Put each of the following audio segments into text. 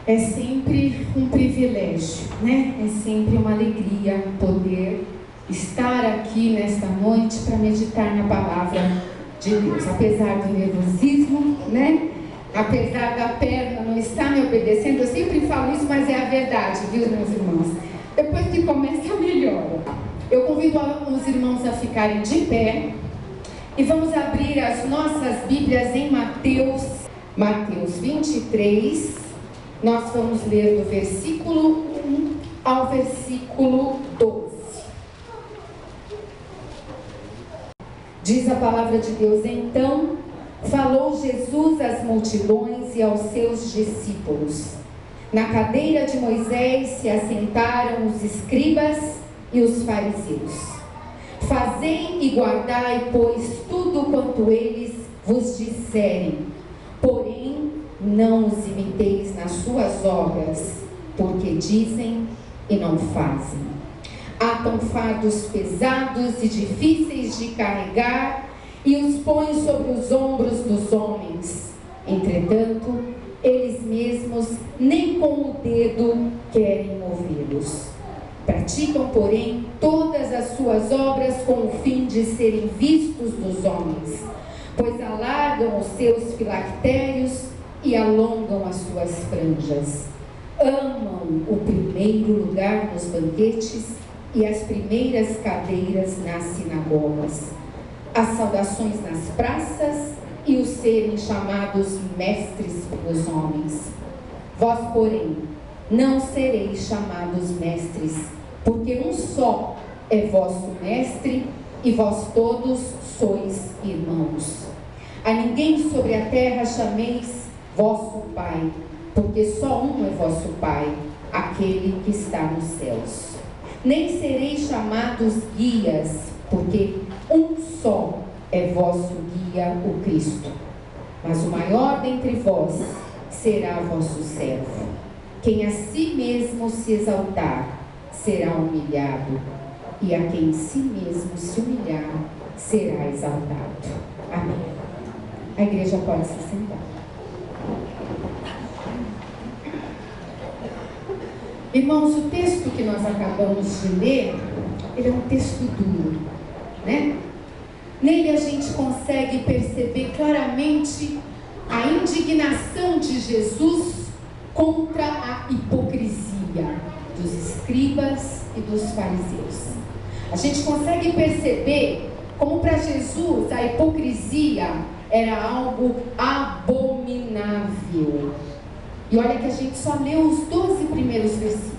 É sempre um privilégio, né? É sempre uma alegria poder estar aqui nesta noite para meditar na palavra de Deus. Apesar do nervosismo, né? Apesar da perna não estar me obedecendo, eu sempre falo isso, mas é a verdade, viu, meus irmãos? Depois que começa, melhora. Eu convido os irmãos a ficarem de pé e vamos abrir as nossas Bíblias em Mateus 23. Nós vamos ler do versículo 1 ao versículo 12. Diz a palavra de Deus: Então falou Jesus às multidões e aos seus discípulos. Na cadeira de Moisés se assentaram os escribas e os fariseus. Fazei e guardai, pois, tudo quanto eles vos disserem, porém não os imiteis nas suas obras, porque dizem e não fazem. Atam fardos pesados e difíceis de carregar e os põem sobre os ombros dos homens. Entretanto, eles mesmos nem com o dedo querem movê-los. Praticam, porém, todas as suas obras com o fim de serem vistos dos homens, pois alargam os seus filactérios e alongam as suas franjas. Amam o primeiro lugar nos banquetes e as primeiras cadeiras nas sinagogas, as saudações nas praças e os serem chamados mestres pelos homens. Vós, porém, não sereis chamados mestres, porque um só é vosso mestre e vós todos sois irmãos. A ninguém sobre a terra chameis vosso Pai, porque só um é vosso Pai, aquele que está nos céus. Nem sereis chamados guias, porque um só é vosso guia, o Cristo. Mas o maior dentre vós será vosso servo. Quem a si mesmo se exaltar será humilhado, e a quem si mesmo se humilhar será exaltado. Amém. A igreja pode se sentar. Irmãos, o texto que nós acabamos de ler, ele é um texto duro, né? Nele a gente consegue perceber claramente a indignação de Jesus contra a hipocrisia dos escribas e dos fariseus. A gente consegue perceber como para Jesus a hipocrisia era algo abominável. E olha que a gente só leu os 12 primeiros versículos.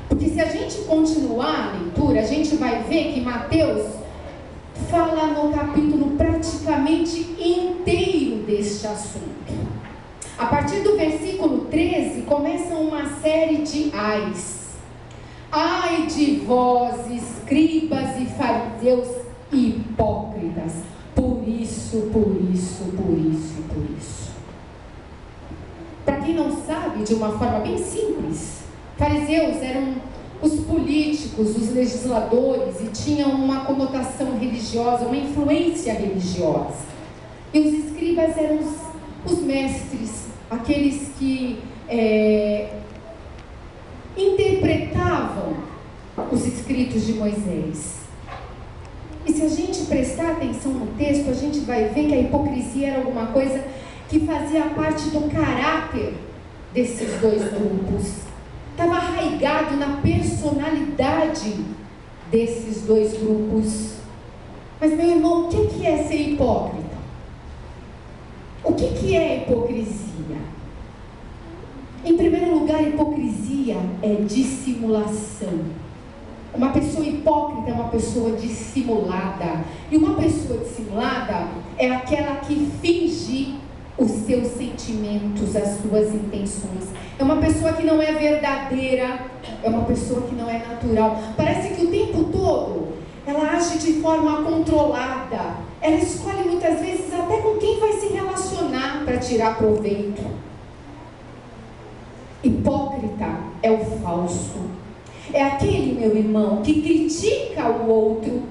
Porque se a gente continuar a leitura, a gente vai ver que Mateus fala no capítulo praticamente inteiro deste assunto. A partir do versículo 13, começa uma série de ais. Ai de vós, escribas e fariseus hipócritas, por isso, por isso, por isso, por isso. Para quem não sabe, de uma forma bem simples, fariseus eram os políticos, os legisladores, e tinham uma conotação religiosa, uma influência religiosa. E os escribas eram os mestres, aqueles que interpretavam os escritos de Moisés. E se a gente prestar atenção no texto, a gente vai ver que a hipocrisia era alguma coisa que fazia parte do caráter desses dois grupos. Estava arraigado na personalidade desses dois grupos. Mas, meu irmão, o que é ser hipócrita? O que é hipocrisia? Em primeiro lugar, hipocrisia é dissimulação. Uma pessoa hipócrita é uma pessoa dissimulada. E uma pessoa dissimulada é aquela que finge os seus sentimentos, as suas intenções. É uma pessoa que não é verdadeira, é uma pessoa que não é natural. Parece que o tempo todo ela age de forma controlada. Ela escolhe muitas vezes até com quem vai se relacionar para tirar proveito. Hipócrita é o falso. É aquele, meu irmão, que critica o outro,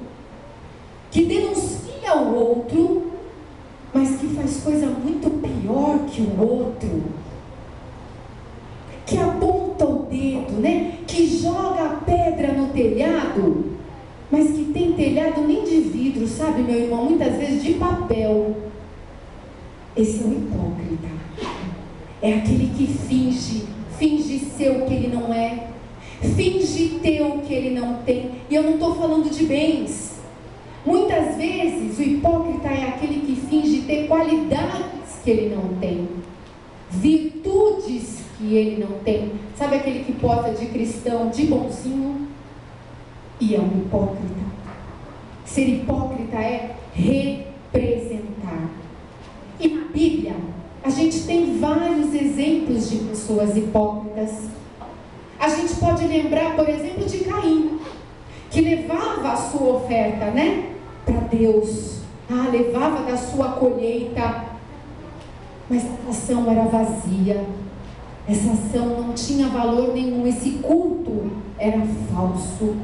que denuncia o outro, mas que faz coisa muito pior que o outro. que aponta o dedo, né? Que joga a pedra no telhado, mas que tem telhado nem de vidro, sabe, meu irmão? Muitas vezes de papel. Esse é o hipócrita. É aquele que finge ser o que ele não é, finge ter o que ele não tem. E eu não estou falando de bens. Muitas vezes o hipócrita é aquele que finge ter qualidades que ele não tem, virtudes que ele não tem. Sabe aquele que posa de cristão, de bonzinho? E é um hipócrita. Ser hipócrita é representar. E na Bíblia a gente tem vários exemplos de pessoas hipócritas. A gente pode lembrar, por exemplo, de Caim, que levava a sua oferta, né, para Deus. Levava da sua colheita, mas a ação era vazia. Essa ação não tinha valor nenhum. Esse culto era falso,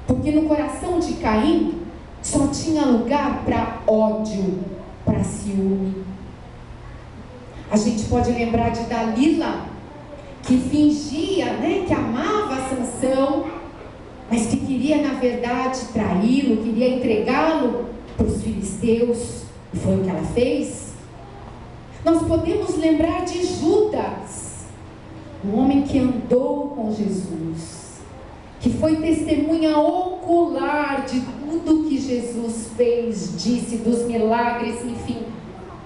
porque no coração de Caim só tinha lugar para ódio, para ciúme. A gente pode lembrar de Dalila, que fingia, né, que amava Sansão, mas que queria na verdade traí-lo, queria entregá-lo para os filisteus, e foi o que ela fez. Nós podemos lembrar de Judas, um homem que andou com Jesus, que foi testemunha ocular de tudo que Jesus fez, disse, dos milagres, enfim,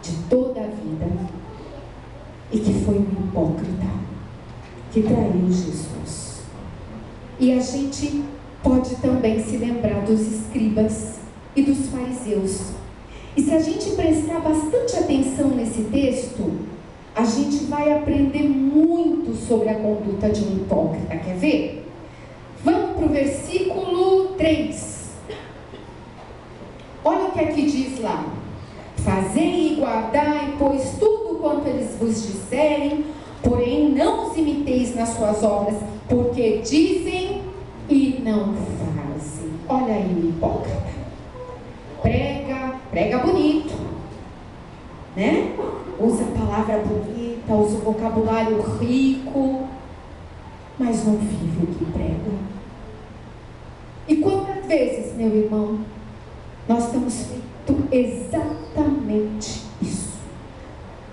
de toda a vida, e que foi um hipócrita, que traiu Jesus. E a gente pode também se lembrar dos escribas e dos fariseus. E se a gente prestar bastante atenção nesse texto, a gente vai aprender muito sobre a conduta de um hipócrita. Quer ver? Vamos para o versículo 3. Olha o que aqui diz lá: fazei e guardai, pois tudo quanto eles vos disserem, porém não os imiteis nas suas obras, porque dizem e não fazem. Olha aí o hipócrita. Prega bonito, né? Usa a palavra bonita, usa o vocabulário rico, mas não vive o que prega. E quantas vezes, meu irmão, nós temos feito exatamente isso?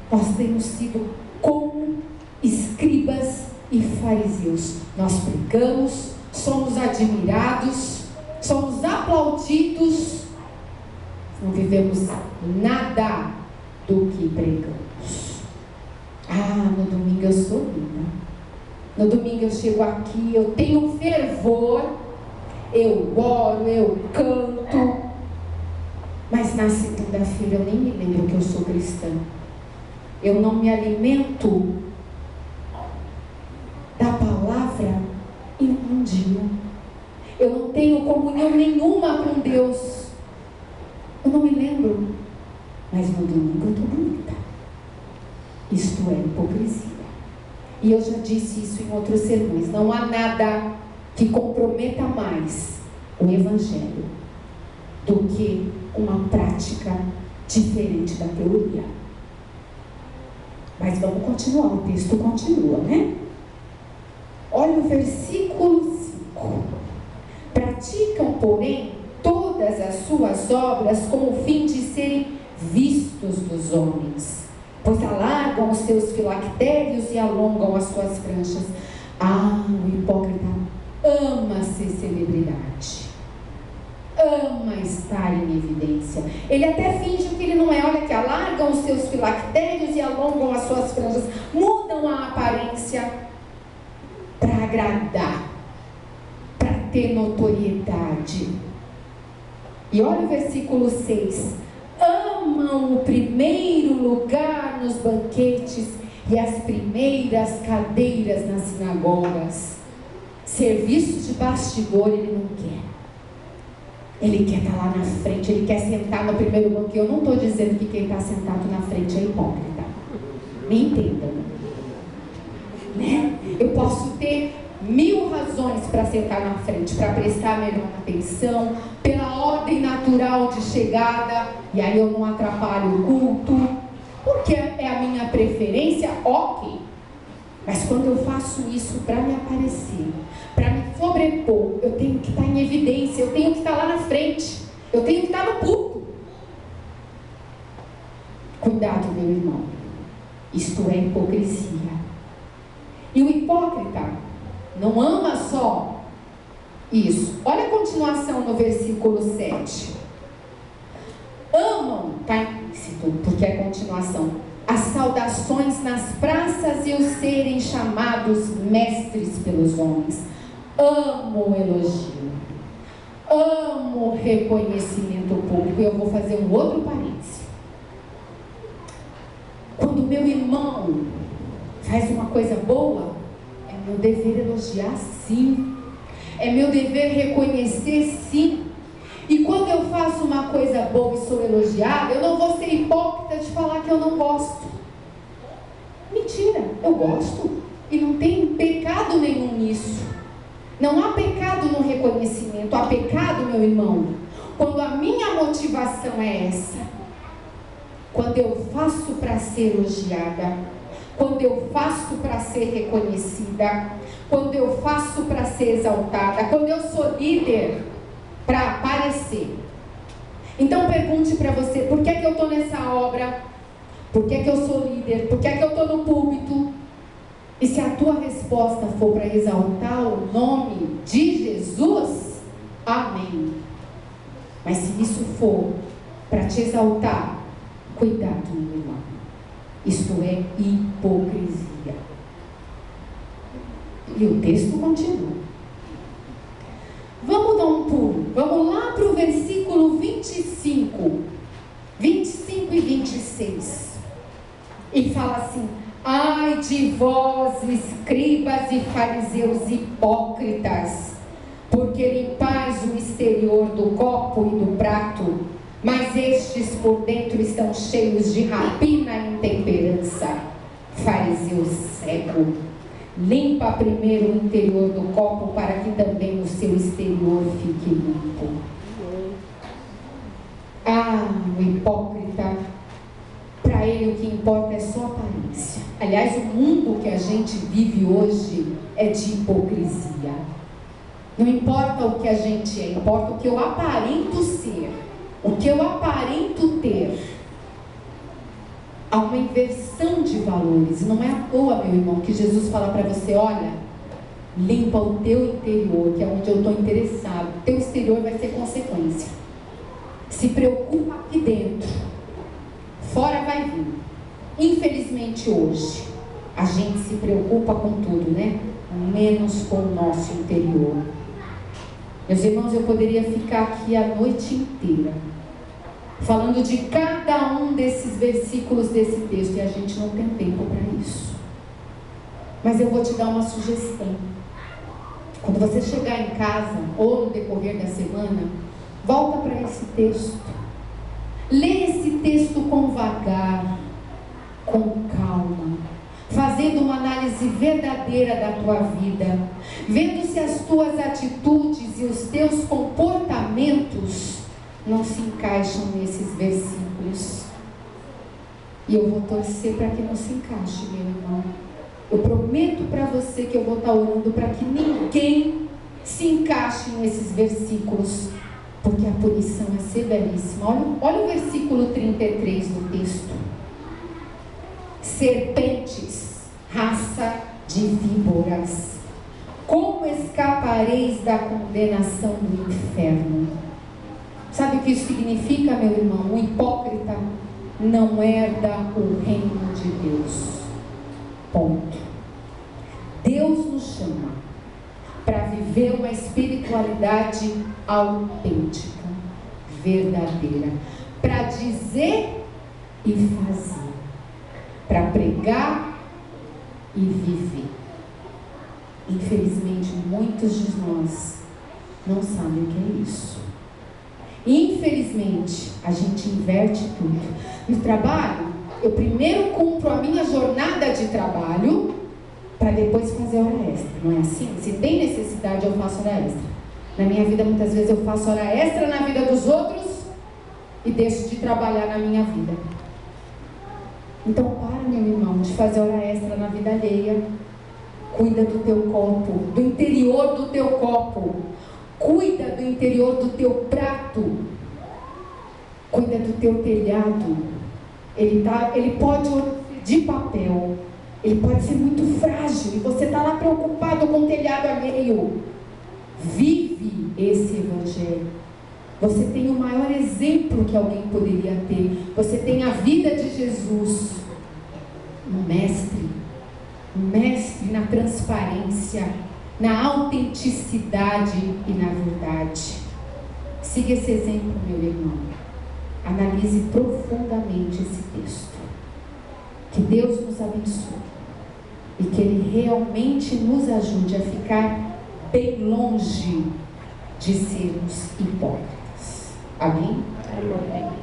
Nós temos sido como escribas e fariseus. Nós pregamos, somos admirados, somos aplaudidos, não vivemos nada do que pregamos. No domingo eu sou linda, no domingo eu chego aqui, eu tenho fervor, eu oro, eu canto, mas na segunda-feira eu nem me lembro que eu sou cristã. Eu não me alimento da palavra em um dia. Eu não tenho comunhão nenhuma com Deus. Eu não me lembro, mas no domingo eu estou bonita. Isto é hipocrisia. E eu já disse isso em outros sermões. Não há nada que comprometa mais o Evangelho do que uma prática diferente da teoria. Mas vamos continuar, o texto continua, né? Olha o versículo 5. Praticam, porém, todas as suas obras com o fim de serem vistos dos homens, pois alargam os seus filactérios e alongam as suas franjas. O hipócrita ama ser celebridade, ama estar em evidência. Ele até finge que ele não é. Olha que alargam os seus filactérios e alongam as suas franjas, mudam a aparência para agradar, para ter notoriedade. E olha o versículo 6. Amam o primeiro lugar nos banquetes e as primeiras cadeiras nas sinagogas. Serviço de bastidor ele não quer. Ele quer estar lá na frente, ele quer sentar no primeiro banco. Eu não estou dizendo que quem está sentado na frente é hipócrita. Me entendam, né? Eu posso ter 1000 razões para sentar na frente, para prestar melhor atenção, pela ordem natural de chegada, e aí eu não atrapalho o culto, porque é a minha preferência, ok. Mas quando eu faço isso para me aparecer, para me sobrepor, eu tenho que estar em evidência, eu tenho que estar lá na frente, eu tenho que estar no púlpito. Cuidado, meu irmão, isto é hipocrisia. E o hipócrita não ama só isso. Olha a continuação no versículo 7. Amam, está implícito, porque é continuação, as saudações nas praças e os serem chamados mestres pelos homens. Amo o elogio, amo o reconhecimento público. E eu vou fazer um outro parênteses. Quando meu irmão faz uma coisa boa, é meu dever elogiar, sim. É meu dever reconhecer, sim. E quando eu faço uma coisa boa e sou elogiada, eu não vou ser hipócrita de falar que eu não gosto. Mentira, eu gosto. E não tem pecado nenhum nisso. Não há pecado no reconhecimento. Há pecado, meu irmão, quando a minha motivação é essa. Quando eu faço para ser elogiada, quando eu faço para ser reconhecida, quando eu faço para ser exaltada, quando eu sou líder para aparecer. Então pergunte para você, por que é que eu estou nessa obra? Por que é que eu sou líder? Por que é que eu estou no púlpito? E se a tua resposta for para exaltar o nome de Jesus, amém. Mas se isso for para te exaltar, cuidado, meu irmão. Isto é hipocrisia. E o texto continua. Vamos dar um pulo. Vamos lá para o versículo 25 e 26. E fala assim: ai de vós, escribas e fariseus hipócritas, porque limpais o exterior do copo e do prato, mas estes por dentro estão cheios de rapina e intemperança. Fariseu cego, limpa primeiro o interior do copo, para que também o seu exterior fique limpo. Ah, o hipócrita, para ele o que importa é só aparência. Aliás, o mundo que a gente vive hoje é de hipocrisia. Não importa o que a gente é, importa o que eu aparento ser, o que eu aparento ter. Há uma inversão de valores. Não é à toa, meu irmão, que Jesus fala para você: olha, limpa o teu interior, que é onde eu estou interessado. O teu exterior vai ser consequência. Se preocupa aqui dentro, fora vai vir. Infelizmente hoje a gente se preocupa com tudo, né? Menos com o nosso interior. Meus irmãos, eu poderia ficar aqui a noite inteira falando de cada um desses versículos desse texto, e a gente não tem tempo para isso. Mas eu vou te dar uma sugestão. Quando você chegar em casa ou no decorrer da semana, volta para esse texto. Lê esse texto com vagar, com calma, fazendo uma análise verdadeira da tua vida, vendo se as tuas atitudes e os teus comportamentos não se encaixam nesses versículos. E eu vou torcer para que não se encaixe, meu irmão. Eu prometo para você que eu vou estar orando para que ninguém se encaixe nesses versículos, porque a punição é severíssima. Olha o versículo 33 do texto. Serpentes, raça de víboras, como escapareis da condenação do inferno? Sabe o que isso significa, meu irmão? O hipócrita não herda o reino de Deus. Ponto. Deus nos chama para viver uma espiritualidade autêntica, verdadeira, para dizer e fazer, para pregar e viver. Infelizmente, muitos de nós não sabem o que é isso. Infelizmente, a gente inverte tudo. No trabalho, eu primeiro cumpro a minha jornada de trabalho para depois fazer hora extra. Não é assim? Se tem necessidade, eu faço hora extra. Na minha vida, muitas vezes eu faço hora extra na vida dos outros e deixo de trabalhar na minha vida. Então para, meu irmão, de fazer hora extra na vida alheia. Cuida do teu copo, do interior do teu copo. Cuida do interior do teu prato. Cuida do teu telhado. Ele pode ser de papel. Ele pode ser muito frágil. E você está lá preocupado com o telhado alheio. Vive esse evangelho. Você tem o maior exemplo que alguém poderia ter. Você tem a vida de Jesus. Um mestre na transparência, na autenticidade e na verdade. Siga esse exemplo, meu irmão. Analise profundamente esse texto. Que Deus nos abençoe e que Ele realmente nos ajude a ficar bem longe de sermos hipócritas. Amém? Amém.